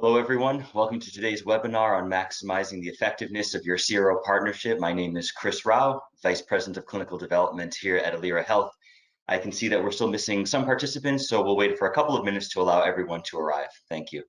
Hello, everyone. Welcome to today's webinar on maximizing the effectiveness of your CRO partnership. My name is Chris Rao, Vice President of Clinical Development here at Alira Health. I can see that we're still missing some participants, so we'll wait for a couple of minutes to allow everyone to arrive. Thank you.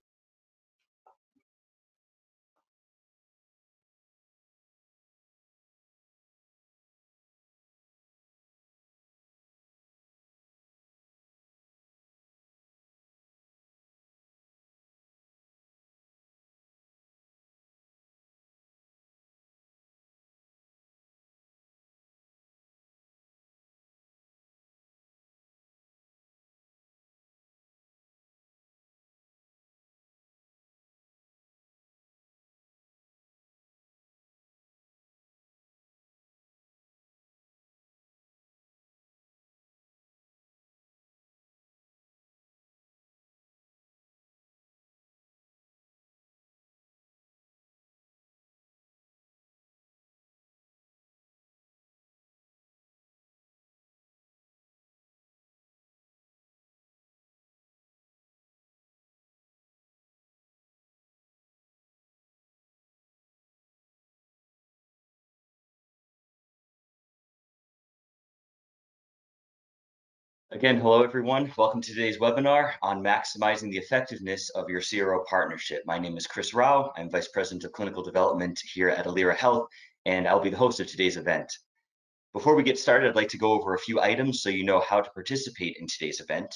Again, hello, everyone. Welcome to today's webinar on maximizing the effectiveness of your CRO partnership. My name is Chris Rao. I'm Vice President of Clinical Development here at Alira Health, and I'll be the host of today's event. Before we get started, I'd like to go over a few items so you know how to participate in today's event.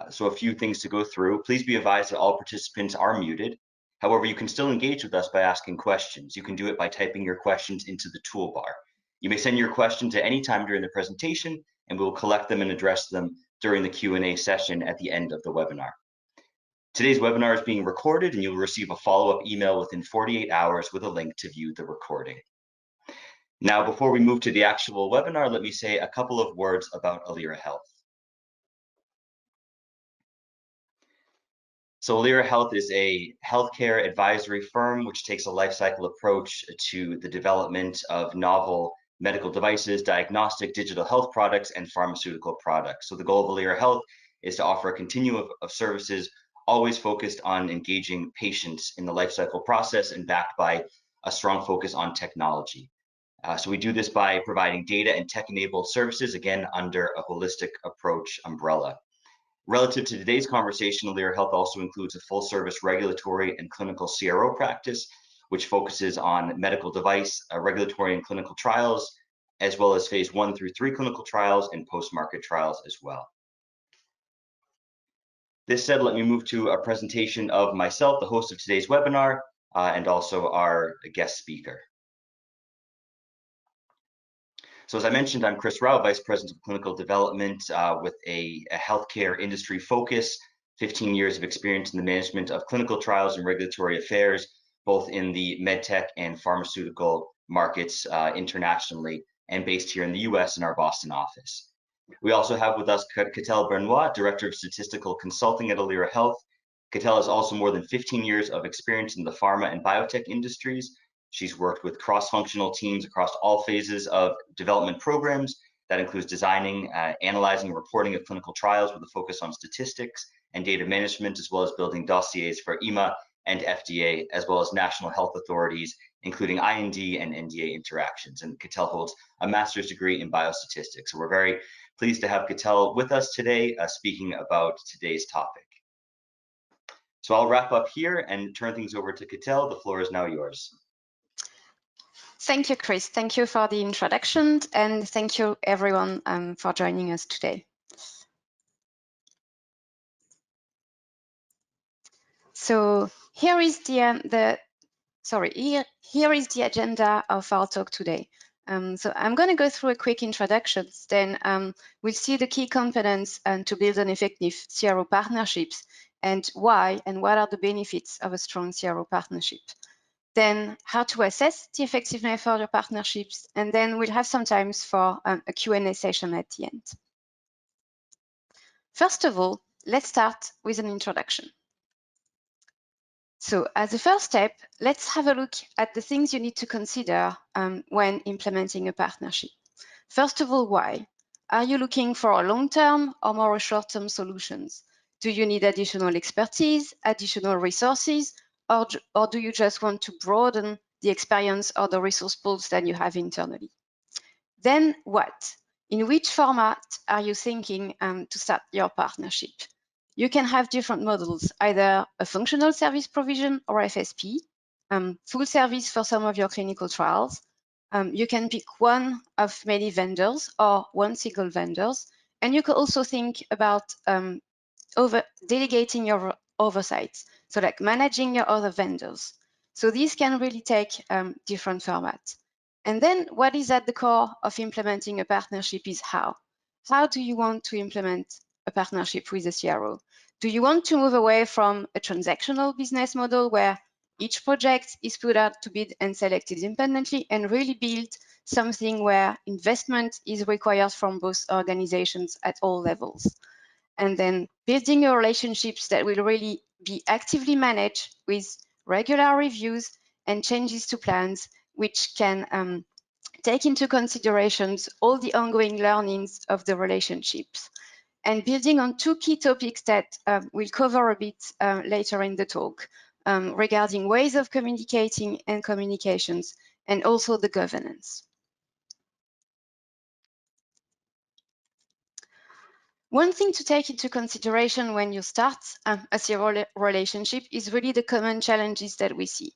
So a few things to go through. Please be advised that all participants are muted. However, you can still engage with us by asking questions. You can do it by typing your questions into the toolbar. You may send your questions at any time during the presentation, and we will collect them and address them during the Q&A session at the end of the webinar. Today's webinar is being recorded, and you'll receive a follow-up email within 48 hours with a link to view the recording. Now, before we move to the actual webinar, let me say a couple of words about Alira Health. So Alira Health is a healthcare advisory firm which takes a life cycle approach to the development of novel medical devices, diagnostic digital health products, and pharmaceutical products. So the goal of Alira Health is to offer a continuum of services always focused on engaging patients in the life cycle process and backed by a strong focus on technology. So we do this by providing data and tech-enabled services, again, under a holistic approach umbrella. Relative to today's conversation, Alira Health also includes a full-service regulatory and clinical CRO practice, which focuses on medical device, regulatory and clinical trials, as well as phase 1 through 3 clinical trials and post-market trials as well. This said, let me move to a presentation of myself, the host of today's webinar, and also our guest speaker. So as I mentioned, I'm Chris Rao, Vice President of Clinical Development with a healthcare industry focus, 15 years of experience in the management of clinical trials and regulatory affairs, both in the medtech and pharmaceutical markets internationally, and based here in the US in our Boston office. We also have with us Catel Bernois, Director of Statistical Consulting at Alira Health. Catel has also more than 15 years of experience in the pharma and biotech industries. She's worked with cross-functional teams across all phases of development programs. That includes designing, analyzing, and reporting of clinical trials with a focus on statistics and data management, as well as building dossiers for EMA and FDA, as well as national health authorities, including IND and NDA interactions. And Catel holds a master's degree in biostatistics. So we're very pleased to have Catel with us today, speaking about today's topic. So I'll wrap up here and turn things over to Catel. The floor is now yours. Thank you, Chris. Thank you for the introduction, and thank you everyone for joining us today. So here is the agenda of our talk today. So I'm going to go through a quick introduction, then we'll see the key components to build an effective CRO partnerships and why and what are the benefits of a strong CRO partnership. Then how to assess the effectiveness of your partnerships, and then we'll have some time for a Q&A session at the end. First of all, let's start with an introduction. So as a first step, let's have a look at the things you need to consider when implementing a partnership. First of all, why? Are you looking for a long-term or more short-term solutions? Do you need additional expertise, additional resources, or do you just want to broaden the experience or the resource pools that you have internally? Then what? In which format are you thinking to start your partnership? You can have different models, either a functional service provision or FSP, full service for some of your clinical trials. You can pick one of many vendors or one single vendors. And you could also think about delegating your oversight, so like managing your other vendors. So these can really take different formats. And then what is at the core of implementing a partnership is how. How do you want to implement a partnership with a CRO? Do you want to move away from a transactional business model where each project is put out to bid and selected independently and really build something where investment is required from both organizations at all levels? And then building your relationships that will really be actively managed with regular reviews and changes to plans, which can take into considerations all the ongoing learnings of the relationships. And building on two key topics that we'll cover a bit later in the talk, regarding ways of communicating and communications, and also the governance. One thing to take into consideration when you start a CRO relationship is really the common challenges that we see.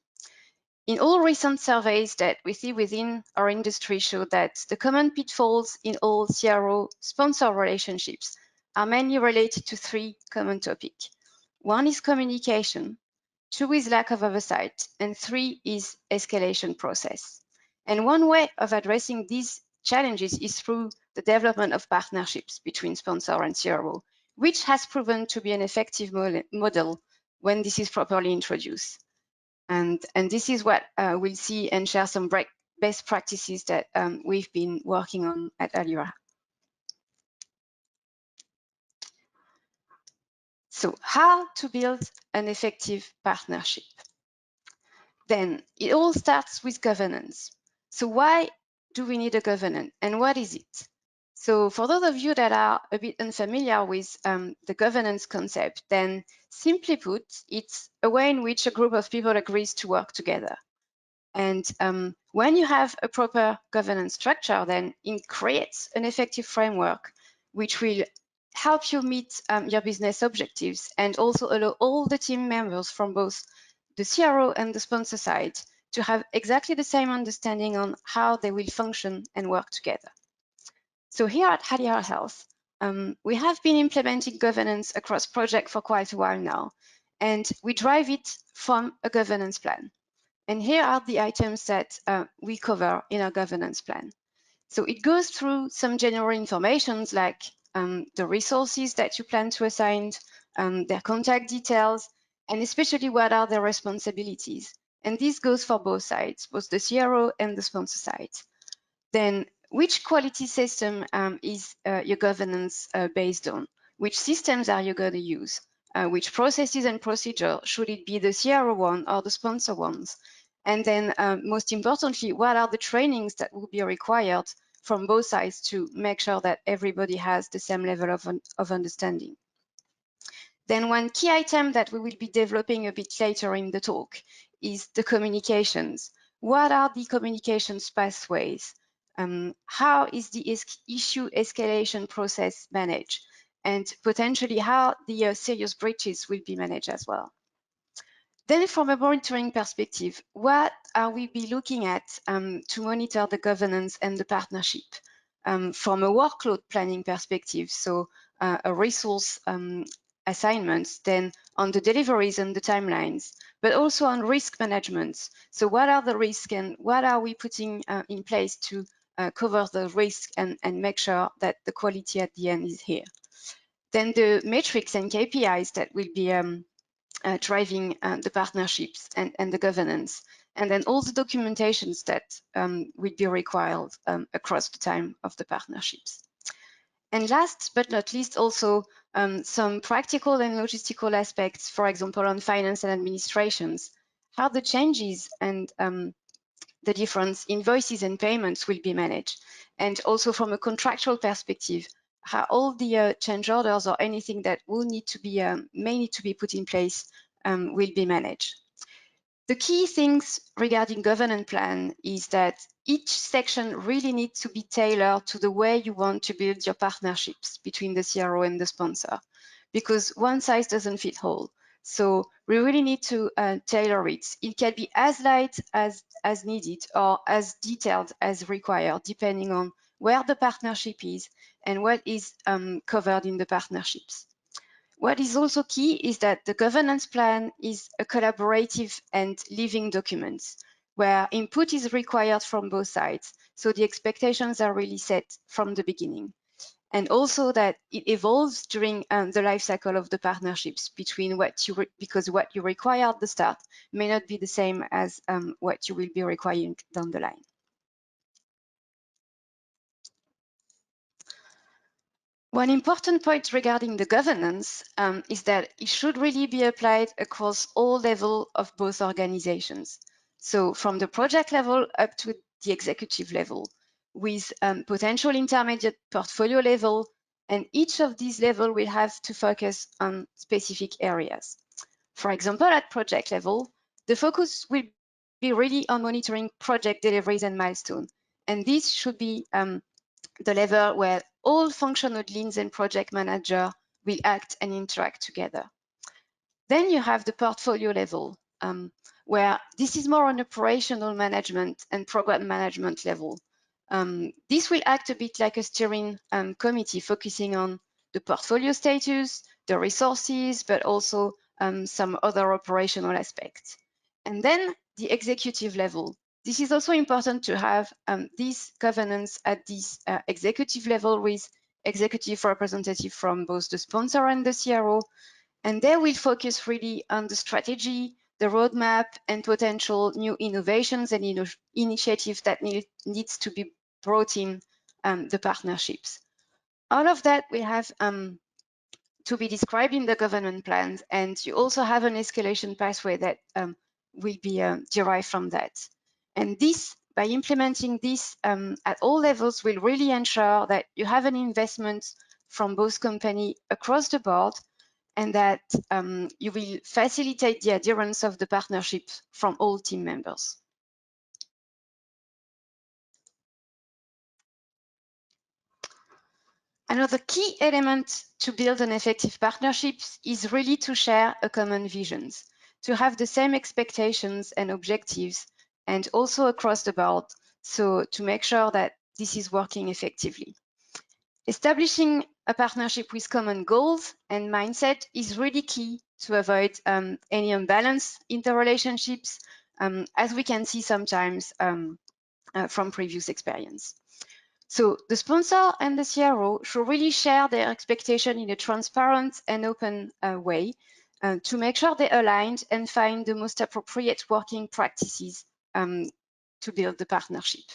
In all recent surveys that we see within our industry show that the common pitfalls in all CRO sponsor relationships are mainly related to three common topics. One is communication, two is lack of oversight, and three is escalation process. And one way of addressing these challenges is through the development of partnerships between sponsor and CRO, which has proven to be an effective model when this is properly introduced. And this is what we'll see and share some best practices that we've been working on at Alira. So how to build an effective partnership? Then it all starts with governance. So why do we need a governance and what is it? So for those of you that are a bit unfamiliar with the governance concept, then simply put, it's a way in which a group of people agrees to work together. And when you have a proper governance structure, then it creates an effective framework which will help you meet your business objectives and also allow all the team members from both the CRO and the sponsor side to have exactly the same understanding on how they will function and work together. So here at Alira Health, we have been implementing governance across projects for quite a while now, and we drive it from a governance plan. And here are the items that we cover in our governance plan. So it goes through some general information like the resources that you plan to assign, their contact details, and especially what are their responsibilities. And this goes for both sides, both the CRO and the sponsor side. Then which quality system is your governance based on? Which systems are you going to use? Which processes and procedure, should it be the CRO one or the sponsor ones? And then most importantly, what are the trainings that will be required from both sides to make sure that everybody has the same level of understanding? Then one key item that we will be developing a bit later in the talk is the communications. What are the communications pathways? How is the issue escalation process managed? And potentially how the serious breaches will be managed as well. Then from a monitoring perspective, what are we be looking at to monitor the governance and the partnership? From a workload planning perspective, so a resource assignments, then on the deliveries and the timelines, but also on risk management. So what are the risks and what are we putting in place to cover the risk and make sure that the quality at the end is here? Then the metrics and KPIs that will be driving the partnerships and the governance, and then all the documentations that will be required across the time of the partnerships. And last but not least, also some practical and logistical aspects, for example, on finance and administrations, how the changes and the different invoices and payments will be managed. And also from a contractual perspective, how all the change orders or anything that will need to be may need to be put in place will be managed. The key things regarding governance plan is that each section really needs to be tailored to the way you want to build your partnerships between the CRO and the sponsor, because one size doesn't fit all. So we really need to tailor it. It can be as light as needed or as detailed as required, depending on where the partnership is and what is covered in the partnerships. What is also key is that the governance plan is a collaborative and living document where input is required from both sides. So the expectations are really set from the beginning. And also that it evolves during the life cycle of the partnerships between because what you require at the start may not be the same as what you will be requiring down the line. One important point regarding the governance is that it should really be applied across all levels of both organizations. So from the project level up to the executive level, with potential intermediate portfolio level, and each of these levels will have to focus on specific areas. For example, at project level, the focus will be really on monitoring project deliveries and milestones. And this should be the level where all functional leads and project manager will act and interact together. Then you have the portfolio level, where this is more on operational management and program management level. This will act a bit like a steering committee, focusing on the portfolio status, the resources, but also some other operational aspects. And then the executive level. This is also important to have this governance at this executive level with executive representative from both the sponsor and the CRO. And they will focus really on the strategy, the roadmap, and potential new innovations and initiatives that needs to be brought in the partnerships. All of that will have to be described in the governance plans, and you also have an escalation pathway that will be derived from that. And this, by implementing this at all levels, will really ensure that you have an investment from both companies across the board, and that you will facilitate the adherence of the partnership from all team members. Another key element to build an effective partnerships is really to share a common vision, to have the same expectations and objectives, and also across the board, so to make sure that this is working effectively. Establishing a partnership with common goals and mindset is really key to avoid any imbalance in the relationships, as we can see sometimes from previous experience. So the sponsor and the CRO should really share their expectation in a transparent and open way to make sure they're aligned and find the most appropriate working practices to build the partnership.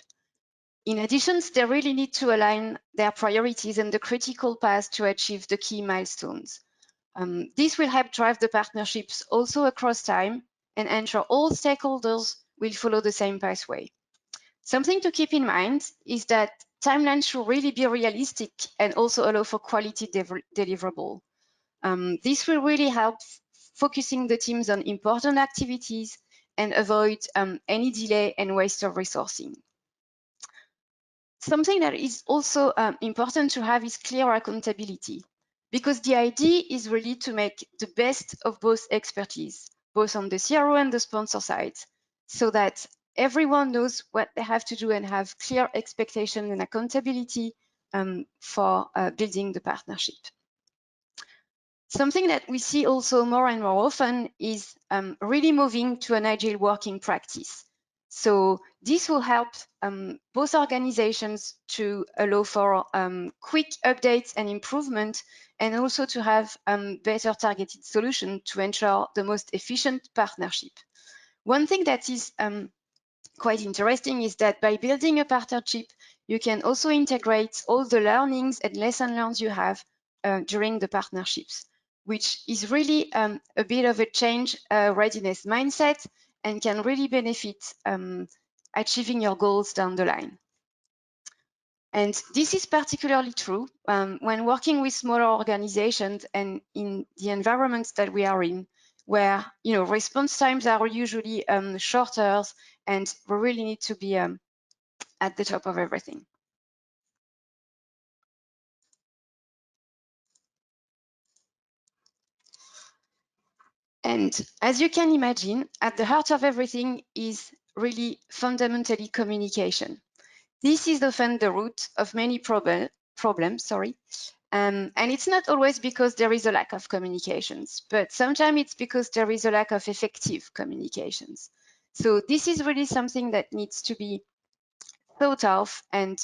In addition, they really need to align their priorities and the critical path to achieve the key milestones. This will help drive the partnerships also across time and ensure all stakeholders will follow the same pathway. Something to keep in mind is that timelines should really be realistic and also allow for quality deliverable. This will really help focusing the teams on important activities and avoid any delay and waste of resourcing. Something that is also important to have is clear accountability, because the idea is really to make the best of both expertise, both on the CRO and the sponsor side, so that everyone knows what they have to do and have clear expectation and accountability for building the partnership. Something that we see also more and more often is really moving to an agile working practice. So this will help both organizations to allow for quick updates and improvement, and also to have better targeted solutions to ensure the most efficient partnership. One thing that is quite interesting is that by building a partnership, you can also integrate all the learnings and lessons learned you have during the partnerships, which is really a bit of a change readiness mindset and can really benefit achieving your goals down the line. And this is particularly true when working with smaller organizations and in the environments that we are in, where response times are usually shorter, and we really need to be at the top of everything. And as you can imagine, at the heart of everything is really fundamentally communication. This is often the root of many problems, and it's not always because there is a lack of communications, but sometimes it's because there is a lack of effective communications. So this is really something that needs to be thought of and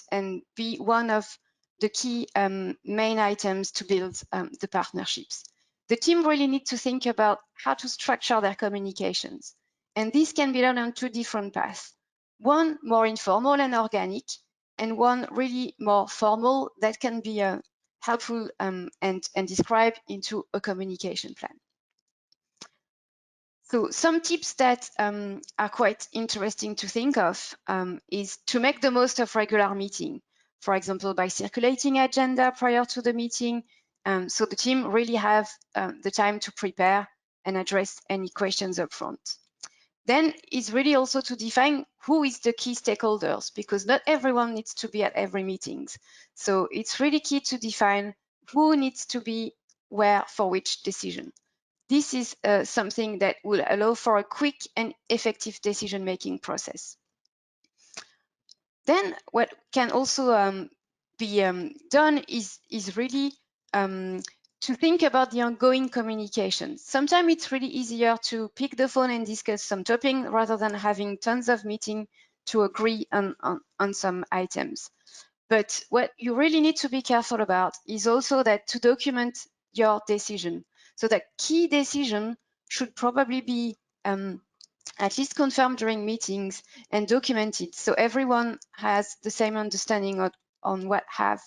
be one of the key main items to build the partnerships. The team really need to think about how to structure their communications. And this can be done on two different paths. One more informal and organic, and one really more formal that can be helpful and described into a communication plan. So some tips that are quite interesting to think of is to make the most of regular meeting. For example, by circulating agenda prior to the meeting, so the team really have the time to prepare and address any questions up front. Then it's really also to define who is the key stakeholders, because not everyone needs to be at every meeting. So it's really key to define who needs to be where for which decision. This is something that will allow for a quick and effective decision-making process. Then what can also be done is really to think about the ongoing communication. Sometimes it's really easier to pick the phone and discuss some topic rather than having tons of meetings to agree on some items. But what you really need to be careful about is also that to document your decision. So that key decision should probably be at least confirmed during meetings and documented, so everyone has the same understanding on what have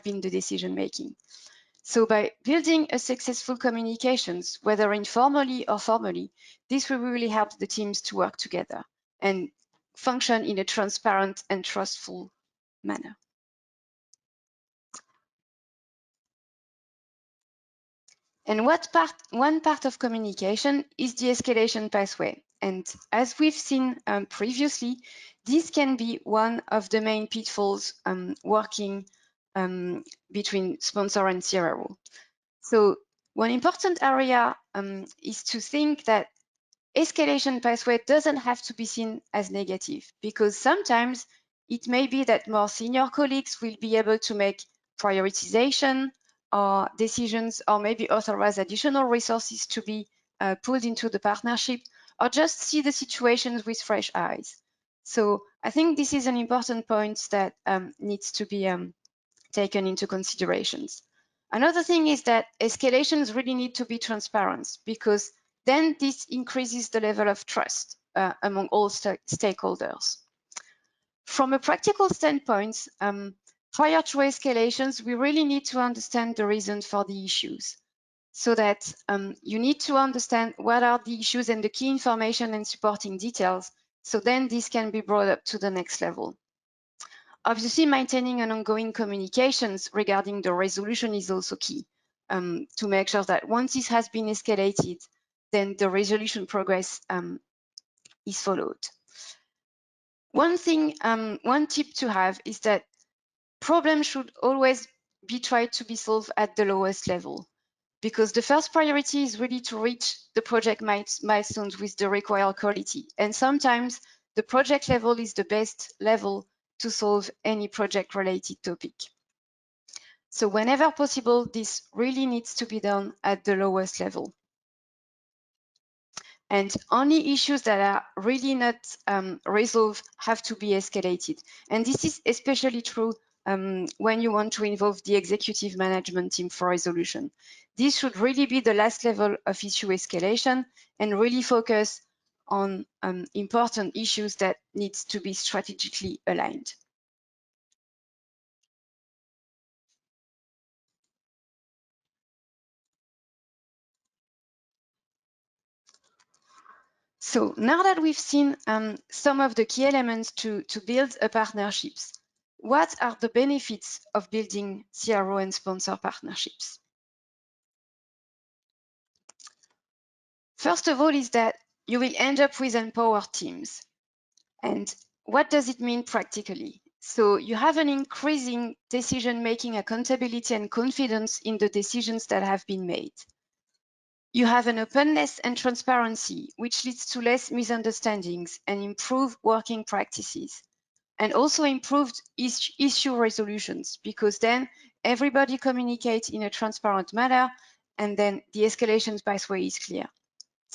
been the decision making. So by building a successful communications, whether informally or formally, this will really help the teams to work together and function in a transparent and trustful manner. And one part of communication is the escalation pathway. And as we've seen previously, this can be one of the main pitfalls working between sponsor and CRO. So one important area is to think that escalation pathway doesn't have to be seen as negative, because sometimes it may be that more senior colleagues will be able to make prioritization or decisions, or maybe authorize additional resources to be pulled into the partnership, or just see the situations with fresh eyes. So I think this is an important point that needs to be taken into considerations. Another thing is that escalations really need to be transparent, because then this increases the level of trust among all stakeholders. From a practical standpoint, prior to escalations, we really need to understand the reason for the issues, so that you need to understand what are the issues and the key information and supporting details, so then this can be brought up to the next level. Obviously, maintaining an ongoing communications regarding the resolution is also key, to make sure that once this has been escalated, then the resolution progress is followed. One tip to have is that problems should always be tried to be solved at the lowest level, because the first priority is really to reach the project milestones with the required quality. And sometimes the project level is the best level to solve any project-related topic. So whenever possible, this really needs to be done at the lowest level. And only issues that are really not resolved have to be escalated. And this is especially true when you want to involve the executive management team for resolution. This should really be the last level of issue escalation and really focus on important issues that needs to be strategically aligned. So now that we've seen some of the key elements to build a partnerships, what are the benefits of building CRO and sponsor partnerships? First of all is that you will end up with empowered teams. And what does it mean practically? So you have an increasing decision-making accountability and confidence in the decisions that have been made. You have an openness and transparency, which leads to less misunderstandings and improved working practices. And also improved issue resolutions, because then everybody communicates in a transparent manner, and then the escalation pathway is clear.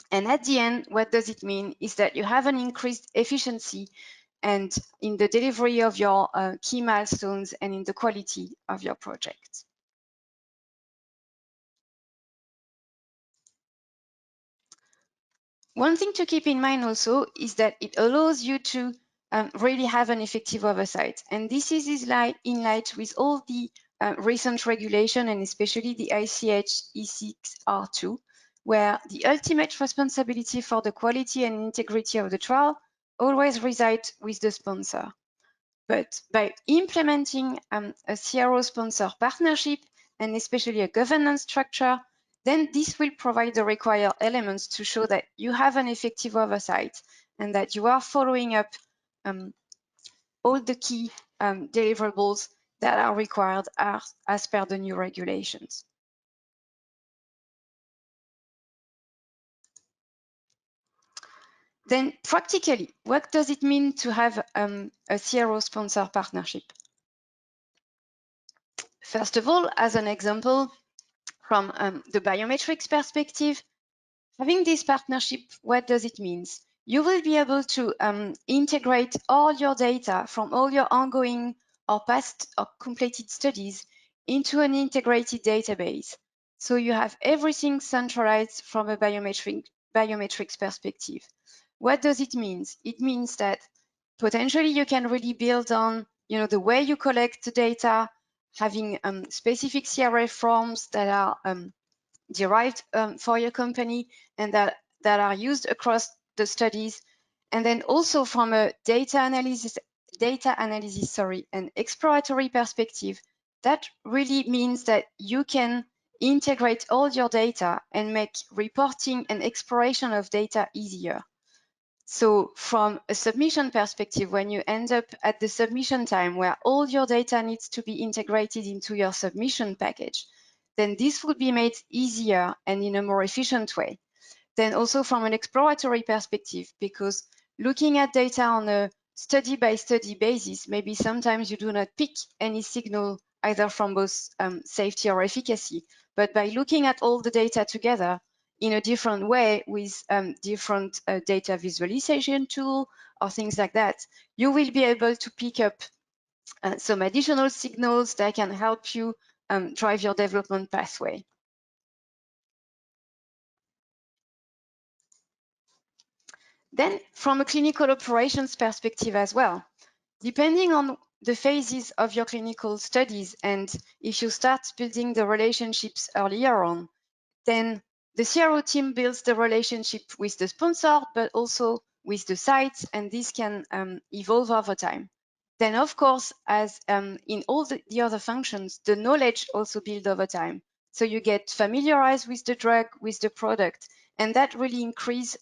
And at the end, what does it mean is that you have an increased efficiency and in the delivery of your key milestones and in the quality of your project. One thing to keep in mind also is that it allows you to really have an effective oversight. And this is in light with all the recent regulation, and especially the ICH E6R2, where the ultimate responsibility for the quality and integrity of the trial always resides with the sponsor. But by implementing a CRO sponsor partnership, and especially a governance structure, then this will provide the required elements to show that you have an effective oversight and that you are following up all the key deliverables that are required as per the new regulations. Then practically, what does it mean to have a CRO sponsor partnership? First of all, as an example, from the biometrics perspective, having this partnership, what does it mean? You will be able to integrate all your data from all your ongoing or past or completed studies into an integrated database. So you have everything centralized from a biometrics perspective. What does it mean? It means that potentially you can really build on the way you collect the data, having specific CRF forms that are derived for your company and that are used across the studies. And then also from a data analysis and exploratory perspective, that really means that you can integrate all your data and make reporting and exploration of data easier. So from a submission perspective, when you end up at the submission time where all your data needs to be integrated into your submission package, then this would be made easier and in a more efficient way. Then also from an exploratory perspective, because looking at data on a study-by-study basis, maybe sometimes you do not pick any signal either from both safety or efficacy, but by looking at all the data together in a different way with different data visualization tool or things like that, you will be able to pick up some additional signals that can help you drive your development pathway. Then from a clinical operations perspective as well, depending on the phases of your clinical studies, and if you start building the relationships earlier on, then the CRO team builds the relationship with the sponsor, but also with the sites, and this can evolve over time. Then, of course, as in all the other functions, the knowledge also builds over time. So you get familiarized with the drug, with the product, and that really increases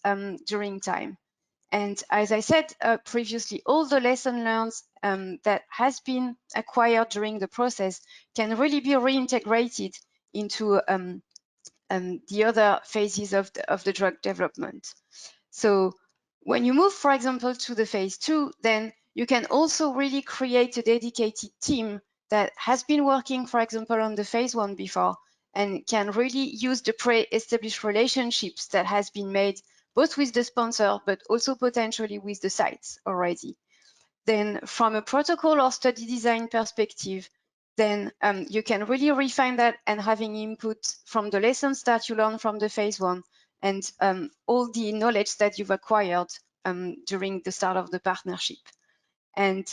during time. And as I said previously, all the lesson learned that has been acquired during the process can really be reintegrated into the other phases of the drug development. So when you move, for example, to the phase 2, then you can also really create a dedicated team that has been working, for example, on the phase 1 before, and can really use the pre-established relationships that has been made both with the sponsor, but also potentially with the sites already. Then from a protocol or study design perspective, then you can really refine that and having input from the lessons that you learn from the phase 1 and all the knowledge that you've acquired during the start of the partnership. And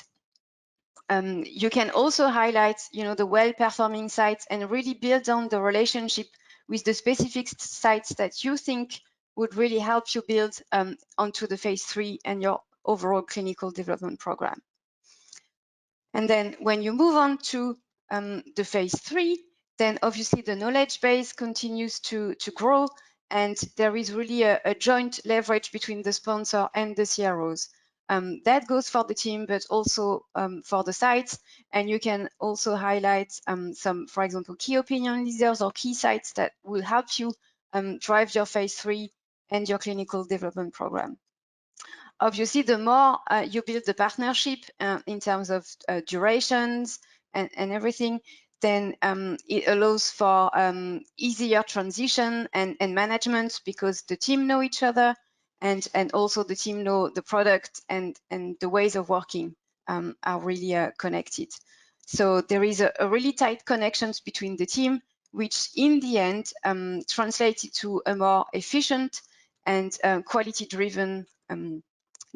you can also highlight, the well-performing sites and really build on the relationship with the specific sites that you think would really help you build onto the phase 3 and your overall clinical development program. And then when you move on to the phase 3, then obviously the knowledge base continues to grow, and there is really a joint leverage between the sponsor and the CROs. That goes for the team, but also for the sites. And you can also highlight some, for example, key opinion leaders or key sites that will help you drive your phase 3 and your clinical development program. Obviously, the more you build the partnership in terms of durations and everything, then it allows for easier transition and management, because the team know each other, and also the team know the product, and the ways of working are really connected. So there is a really tight connections between the team, which in the end translated to a more efficient and quality-driven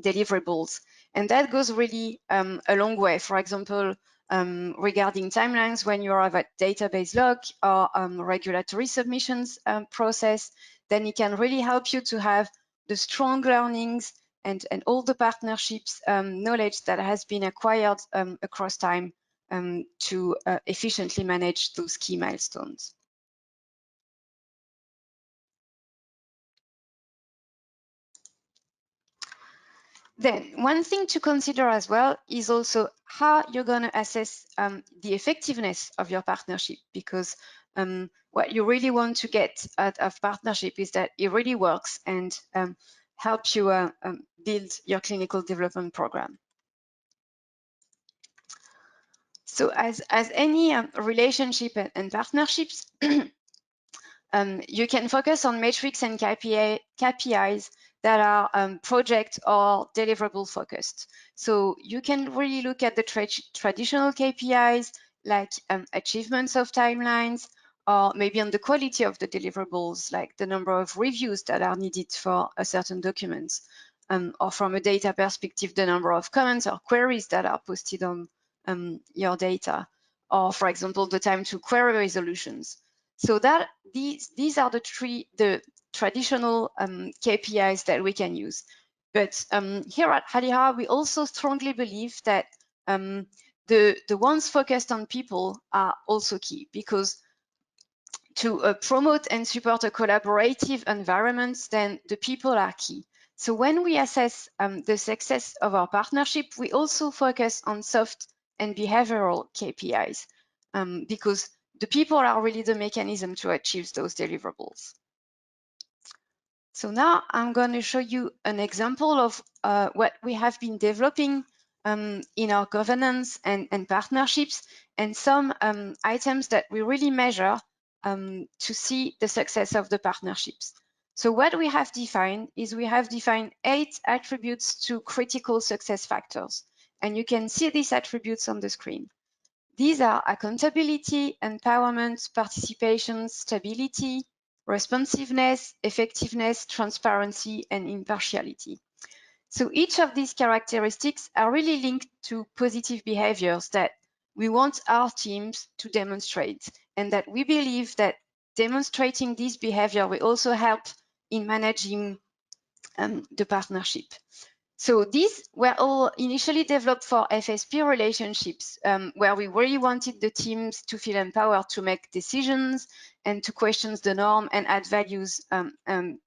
deliverables. And that goes really a long way. For example, regarding timelines, when you have a database lock or regulatory submissions process, then it can really help you to have the strong learnings and all the partnerships knowledge that has been acquired across time to efficiently manage those key milestones. Then one thing to consider as well is also how you're going to assess the effectiveness of your partnership, because what you really want to get out of partnership is that it really works and helps you build your clinical development program. So as any relationship and partnerships, you can focus on metrics and KPIs that are project or deliverable focused. So you can really look at the traditional KPIs like achievements of timelines, or maybe on the quality of the deliverables, like the number of reviews that are needed for a certain document, or from a data perspective, the number of comments or queries that are posted on your data, or for example, the time to query resolutions. So that these are the traditional KPIs that we can use. But here at Halira, we also strongly believe that the ones focused on people are also key, because to promote and support a collaborative environment, then the people are key. So when we assess the success of our partnership, we also focus on soft and behavioral KPIs, because the people are really the mechanism to achieve those deliverables. So now I'm going to show you an example of what we have been developing in our governance and partnerships, and some items that we really measure to see the success of the partnerships. So what we have defined is we have defined 8 attributes to critical success factors. And you can see these attributes on the screen. These are accountability, empowerment, participation, stability, responsiveness, effectiveness, transparency, and impartiality. So each of these characteristics are really linked to positive behaviors that we want our teams to demonstrate, and that we believe that demonstrating this behavior will also help in managing the partnership. So these were all initially developed for FSP relationships, where we really wanted the teams to feel empowered to make decisions and to question the norm and add values,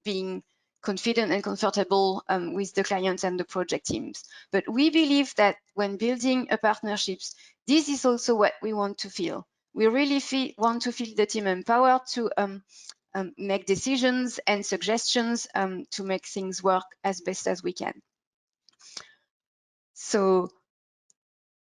being confident and comfortable with the clients and the project teams. But we believe that when building a partnerships, this is also what we want to feel. We really want to feel the team empowered to make decisions and suggestions to make things work as best as we can. So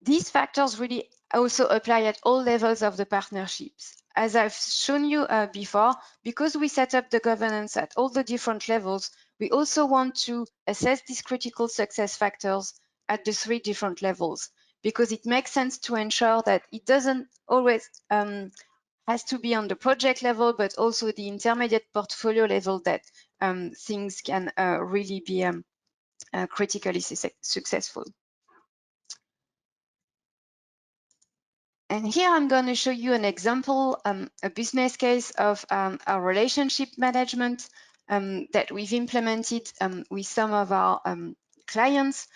these factors really also apply at all levels of the partnerships. As I've shown you before, because we set up the governance at all the different levels, we also want to assess these critical success factors at the 3 different levels, because it makes sense to ensure that it doesn't always has to be on the project level, but also the intermediate portfolio level, that things can really be critically successful. And here I'm going to show you an example, a business case of our relationship management that we've implemented with some of our clients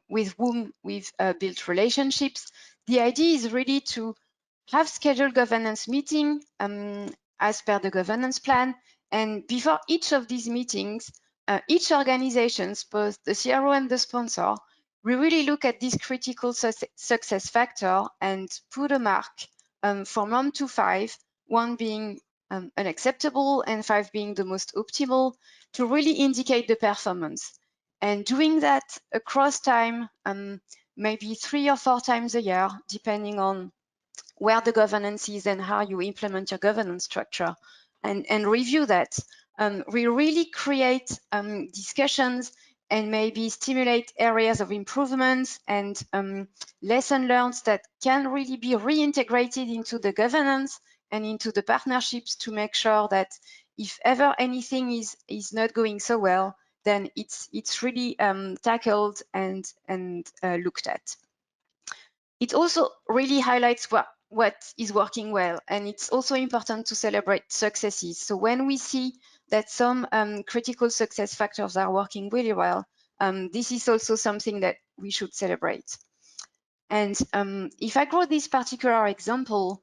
with whom we've built relationships. the idea is really to have scheduled governance meeting as per the governance plan. And before each of these meetings, each organization, both the CRO and the sponsor, we really look at this critical success factor and put a mark from 1 to 5, 1 being unacceptable and 5 being the most optimal, to really indicate the performance. And doing that across time, maybe 3 or 4 times a year, depending on where the governance is and how you implement your governance structure, and review that. We really create discussions and maybe stimulate areas of improvements and lesson learned that can really be reintegrated into the governance and into the partnerships to make sure that if ever anything is not going so well, then it's really tackled and looked at. It also really highlights what is working well, and it's also important to celebrate successes. So when we see that some critical success factors are working really well, this is also something that we should celebrate. And if I grow this particular example,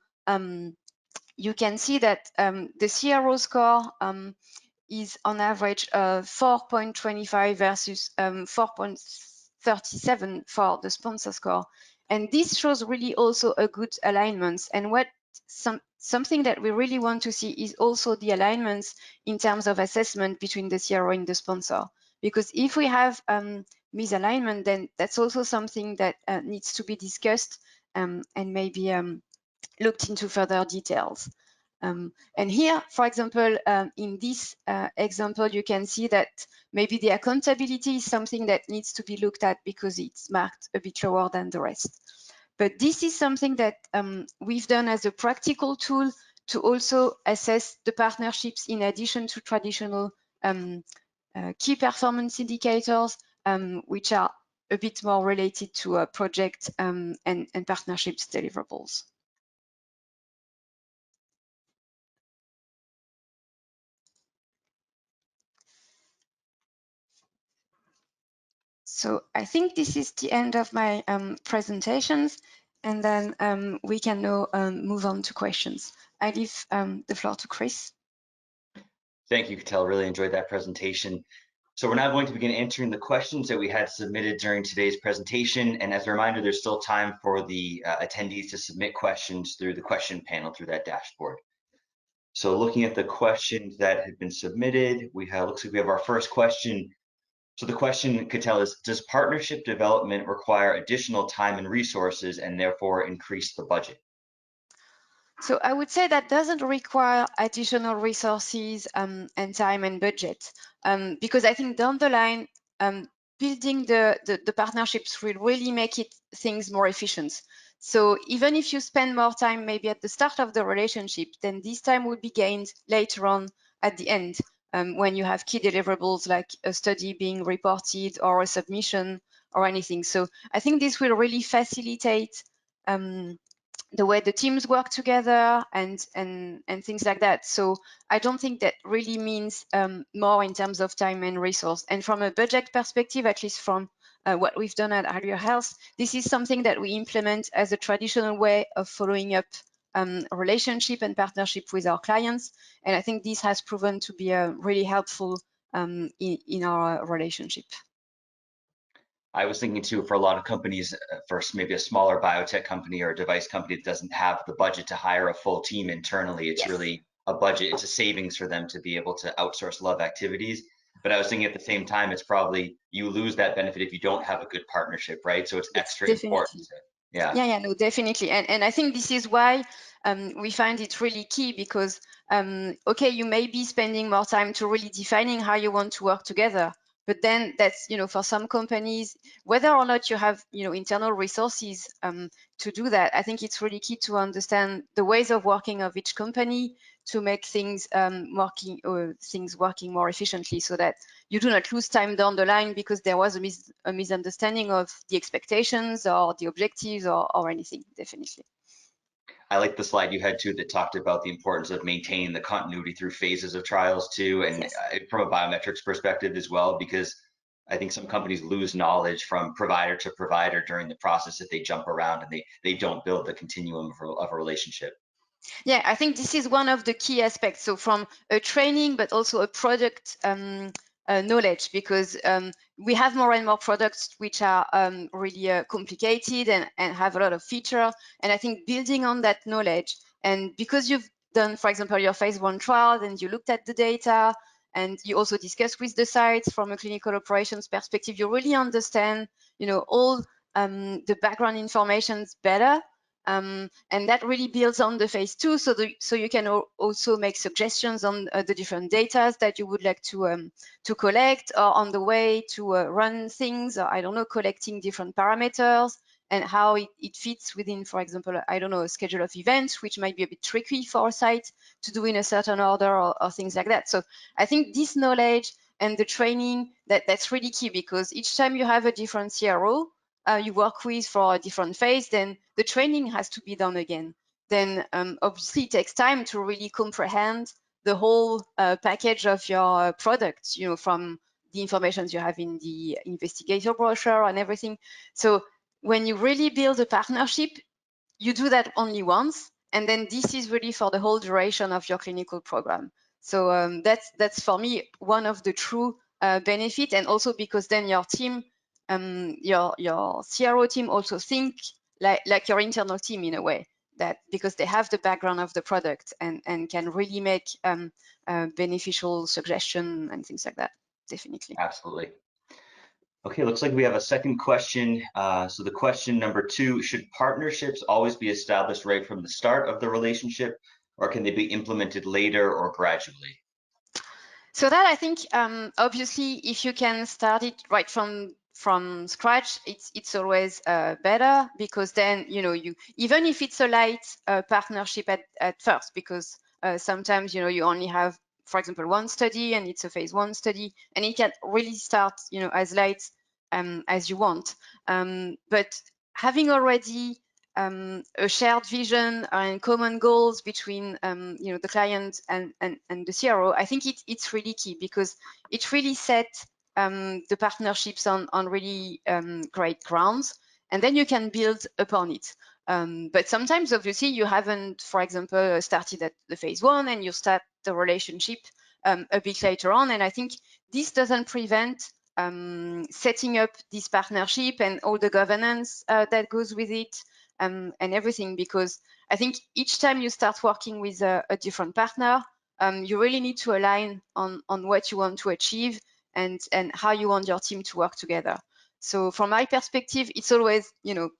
you can see that the CRO score is on average 4.25 versus 4.37 for the sponsor score. And this shows really also a good alignment. And what something that we really want to see is also the alignments in terms of assessment between the CRO and the sponsor. Because if we have misalignment, then that's also something that needs to be discussed and maybe looked into further details. And here, for example, in this example, you can see that maybe the accountability is something that needs to be looked at because it's marked a bit lower than the rest. But this is something that we've done as a practical tool to also assess the partnerships in addition to traditional key performance indicators, which are a bit more related to project and partnerships deliverables. So I think this is the end of my presentations, and then we can now move on to questions. I leave the floor to Chris. Thank you, Catel. Really enjoyed that presentation. So we're now going to begin answering the questions that we had submitted during today's presentation. And as a reminder, there's still time for the attendees to submit questions through the question panel through that dashboard. So looking at the questions that have been submitted, looks like we have our first question. So the question, Catel, is, does partnership development require additional time and resources and therefore increase the budget? So I would say that doesn't require additional resources and time and budget, because I think down the line, building the partnerships will really make things more efficient. So even if you spend more time maybe at the start of the relationship, then this time will be gained later on at the end when you have key deliverables like a study being reported or a submission or anything. So I think this will really facilitate the way the teams work together and things like that. So I don't think that really means more in terms of time and resource. And from a budget perspective, at least from what we've done at Ardea Health, this is something that we implement as a traditional way of following up relationship and partnership with our clients. And I think this has proven to be really helpful in our relationship. I was thinking too, for a lot of companies, for maybe a smaller biotech company or a device company that doesn't have the budget to hire a full team internally, it's really a budget, it's a savings for them to be able to outsource a lot of activities. But I was thinking at the same time, it's probably, you lose that benefit if you don't have a good partnership, right? So it's extra important. Yeah, no, definitely. And I think this is why we find it really key because, okay, you may be spending more time to really defining how you want to work together. But then that's, for some companies, whether or not you have, internal resources to do that, I think it's really key to understand the ways of working of each company to make things working more efficiently so that you do not lose time down the line because there was a misunderstanding of the expectations or the objectives or anything, definitely. I like the slide you had too that talked about the importance of maintaining the continuity through phases of trials too, and from a biometrics perspective as well, because I think some companies lose knowledge from provider to provider during the process if they jump around and they don't build the continuum of a relationship. Yeah, I think this is one of the key aspects. So from a training, but also a product knowledge, because we have more and more products which are really complicated and have a lot of features. And I think building on that knowledge, and because you've done, for example, your phase 1 trial, and you looked at the data, and you also discussed with the sites from a clinical operations perspective, you really understand, all the background information better. And that really builds on the phase 2, so you can also make suggestions on the different data that you would like to collect, or on the way to run things, or I don't know, collecting different parameters and how it fits within, for example, I don't know, a schedule of events, which might be a bit tricky for a site to do in a certain order, or things like that. So I think this knowledge and the training, that's really key, because each time you have a different CRO you work with for a different phase, then the training has to be done again. Then obviously it takes time to really comprehend the whole package of your product, from the information you have in the investigator brochure and everything. So when you really build a partnership, you do that only once, and then this is really for the whole duration of your clinical program. So that's for me one of the true benefits, and also because then your team, your CRO team also think like your internal team in a way, that because they have the background of the product and can really make beneficial suggestion and things like that. Definitely. Absolutely. Okay, looks like we have a second question. So the question number 2, should partnerships always be established right from the start of the relationship, or can they be implemented later or gradually? So that, I think, obviously, if you can start it right from scratch, it's always better, because then you, even if it's a light partnership at first, because sometimes you only have, for example, one study and it's a phase 1 study, and it can really start as light as you want, but having already a shared vision and common goals between the client and the CRO, I think it's really key, because it really sets the partnerships on really great grounds, and then you can build upon it. But sometimes, obviously, you haven't, for example, started at the phase 1, and you start the relationship a bit later on. And I think this doesn't prevent setting up this partnership and all the governance that goes with it, and everything, because I think each time you start working with a different partner, you really need to align on what you want to achieve, and how you want your team to work together. So from my perspective, it's always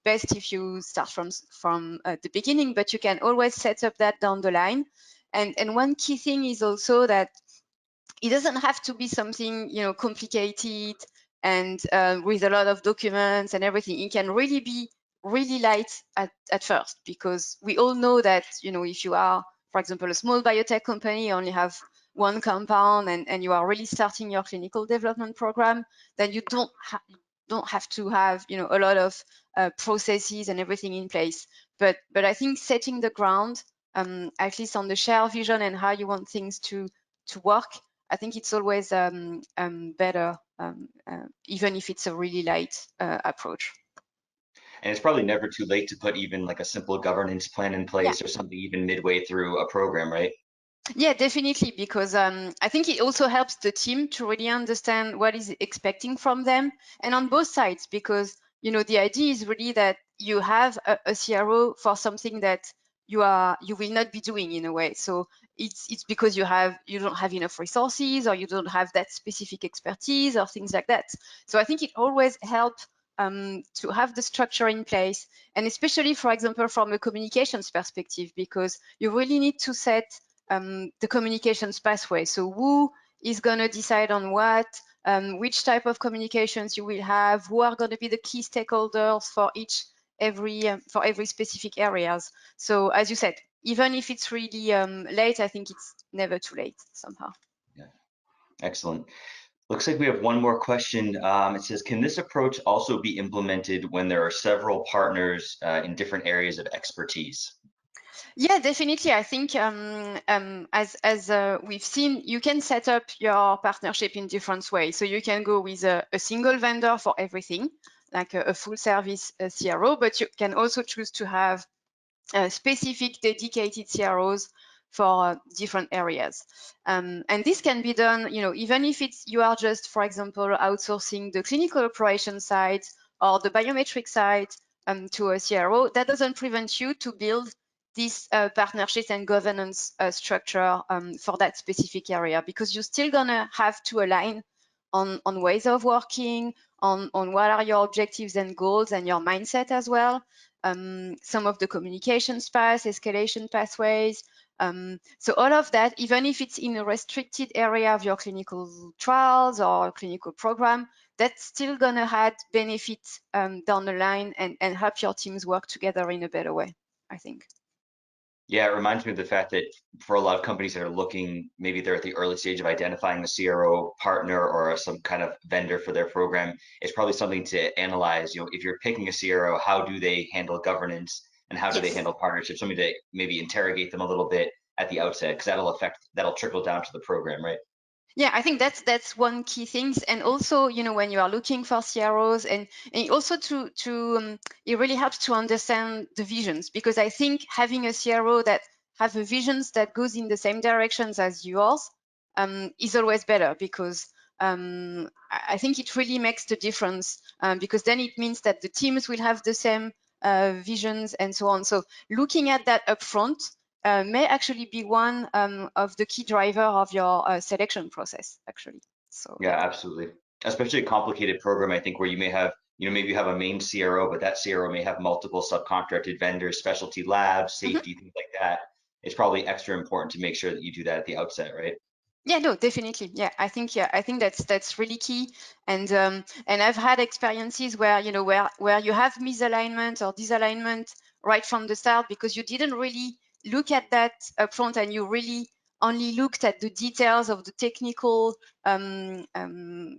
best if you start from the beginning, but you can always set up that down the line. And one key thing is also that it doesn't have to be something complicated and with a lot of documents and everything. It can really be really light at first, because we all know that if you are, for example, a small biotech company, you only have one compound, and you are really starting your clinical development program, then you don't have to have a lot of processes and everything in place. But I think setting the ground, at least on the shared vision and how you want things to work, I think it's always better, even if it's a really light approach. And it's probably never too late to put even like a simple governance plan in Yeah. place or something even midway through a program, right? Yeah, definitely, because I think it also helps the team to really understand what is expecting from them, and on both sides, because the idea is really that you have a CRO for something that you will not be doing in a way. So it's because you don't have enough resources, or you don't have that specific expertise, or things like that. So I think it always helps to have the structure in place, and especially, for example, from a communications perspective, because you really need to set the communications pathway. So who is going to decide on what, which type of communications you will have, who are going to be the key stakeholders for every specific areas. So as you said, even if it's really late, I think it's never too late somehow. Yeah, excellent. Looks like we have one more question. It says, can this approach also be implemented when there are several partners in different areas of expertise? Yeah, definitely. I think as we've seen, you can set up your partnership in different ways. So you can go with a single vendor for everything, like a full service CRO, but you can also choose to have specific dedicated CROs for different areas. And this can be done, even if you are just, for example, outsourcing the clinical operations side or the biometric side to a CRO. That doesn't prevent you to build this partnerships and governance structure for that specific area, because you're still gonna have to align on ways of working, on what are your objectives and goals and your mindset as well. Some of the communications paths, escalation pathways. So all of that, even if it's in a restricted area of your clinical trials or clinical program, that's still gonna add benefits down the line and help your teams work together in a better way, I think. Yeah, it reminds me of the fact that for a lot of companies that are looking, maybe they're at the early stage of identifying a CRO partner or some kind of vendor for their program. It's probably something to analyze. If you're picking a CRO, how do they handle governance and how do they Yes. handle partnerships? Something to maybe interrogate them a little bit at the outset, because that'll trickle down to the program, right? Yeah, I think that's one key thing. And also, when you are looking for CROs, and also it really helps to understand the visions, because I think having a CRO that have a visions that goes in the same directions as yours is always better, because I think it really makes the difference, because then it means that the teams will have the same visions and so on. So looking at that upfront may actually be one of the key driver of your selection process, actually. So Yeah, absolutely. Especially a complicated program, I think, where you may have, maybe you have a main CRO, but that CRO may have multiple subcontracted vendors, specialty labs, mhm. safety, things like that. It's probably extra important to make sure that you do that at the outset, right? Yeah, no, definitely. Yeah, I think that's really key. And I've had experiences where where you have misalignment or disalignment right from the start, because you didn't really look at that upfront, and you really only looked at the details of the technical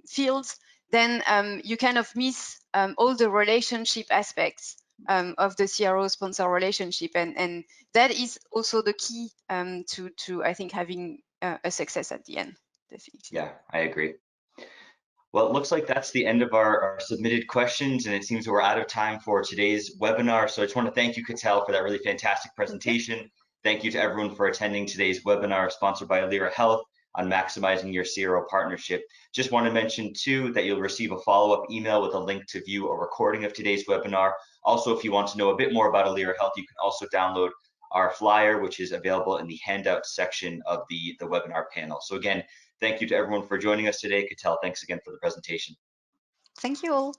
fields. Then you kind of miss all the relationship aspects of the CRO sponsor relationship, and that is also the key to I think having a success at the end, definitely. Yeah, I agree. Well, it looks like that's the end of our submitted questions, and it seems we're out of time for today's webinar. So I just want to thank you, Catel, for that really fantastic Thank you. presentation. Thank you to everyone for attending today's webinar sponsored by Alira Health on maximizing your CRO partnership. Just want to mention too that you'll receive a follow-up email with a link to view a recording of today's webinar. Also, if you want to know a bit more about Alira Health, you can also download our flyer, which is available in the handout section of the webinar panel. So again, thank you to everyone for joining us today. Catel, thanks again for the presentation. Thank you all.